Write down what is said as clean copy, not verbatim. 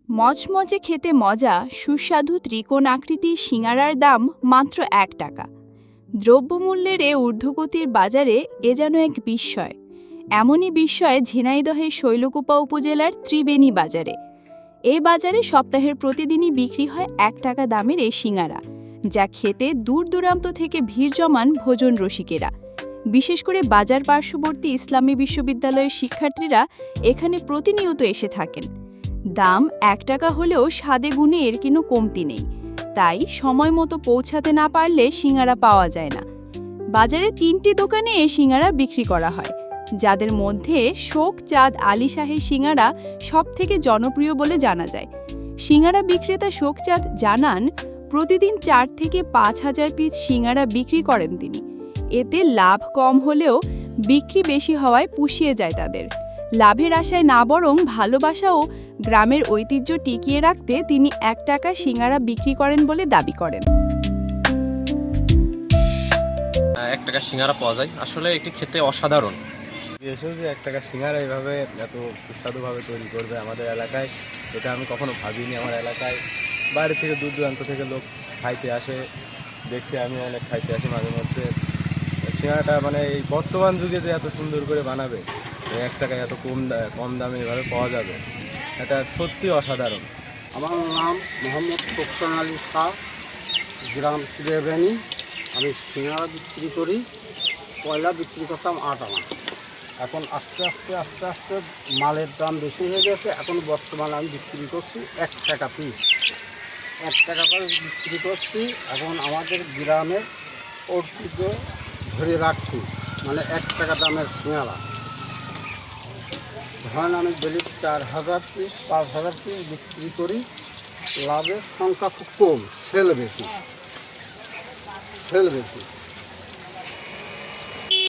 মচমচে খেতে মজা সুস্বাদু ত্রিকোণ আকৃতির সিঙাড়ার দাম মাত্র ১ টাকা। দ্রব্যমূল্যের এ ঊর্ধ্বগতির বাজারে এ যেন এক বিস্ময়। এমনই বিস্ময় ঝিনাইদহের শৈলকুপা উপজেলার ত্রিবেণী বাজারে। এই বাজারে সপ্তাহের প্রতিদিনই বিক্রি হয় ১ টাকা দামের এই সিঙাড়া, যা খেতে দূর দূরান্ত থেকে ভিড় জমান ভোজন রসিকেরা। বিশেষ করে বাজার পার্শ্ববর্তী ইসলামী বিশ্ববিদ্যালয়ের শিক্ষার্থীরা এখানে প্রতিনিয়ত এসে থাকেন। দাম ১ টাকা হলেও স্বাদে গুণে এর কোনো কমতি নেই, তাই সময় মতো পৌঁছাতে না পারলে সিঙাড়া পাওয়া যায় না। বাজারে ৩টি দোকানে এই সিঙাড়া বিক্রি করা হয়, যাদের মধ্যে শোক চাঁদ আলী শাহের সিঙাড়া সবথেকে জনপ্রিয় বলে জানা যায়। সিঙাড়া বিক্রেতা শোক চাঁদ জানান, প্রতিদিন ৪ থেকে ৫ হাজার পিস সিঙাড়া বিক্রি করেন তিনি। এতে লাভ কম হলেও বিক্রি বেশি হওয়ায় পুষিয়ে যায় তাদের। লাভের আশায় না বরং ভালোবাসা ও গ্রামের ঐতিহ্য টিকিয়ে রাখতে তিনি ১ টাকা সিঙাড়া বিক্রি করেন বলে দাবি করেন। ১ টাকা সিঙাড়া পাওয়া যায়, আসলে এটি খেতে অসাধারণ। এসেও যে ১ টাকা সিঙাড়া এইভাবে এত সুস্বাদুভাবে তৈরি করবে আমাদের এলাকায়, এটা আমি কখনো ভাবিনি। আমার এলাকায় বাইরে থেকে দূর দূরান্ত থেকে লোক খাইতে আসে, দেখছি আমি অনেক খাইতে আসি মাঝে মধ্যে। সিঙাড়াটা মানে এই বর্তমান যুগে যে এত সুন্দর করে বানাবে, ১ টাকায় এত কম দামে এভাবে পাওয়া যাবে, এটা সত্যি অসাধারণ। আমার নাম মোহাম্মদ ফোকসান আলী শাহ, গ্রাম ত্রিবেণী। আমি সিঙাড়া বিক্রি করি। পয়লা বিক্রি করতাম ৮ আনা, এখন আস্তে আস্তে মালের দাম বেশি হয়ে গেছে। এখন বর্তমানে আমি বিক্রি করছি ১ টাকা পিস, ১ টাকা করে বিক্রি করছি। এখন আমাদের গ্রামের ঐতিহ্য ধরে রাখছি, মানে ১ টাকা দামের সিঙাড়া। ধরেন আমি ডেলি ৪,০০০ পিস ৫,০০০ পিস বিক্রি করি। লাভের সংখ্যা খুব কম, সেল বেশি।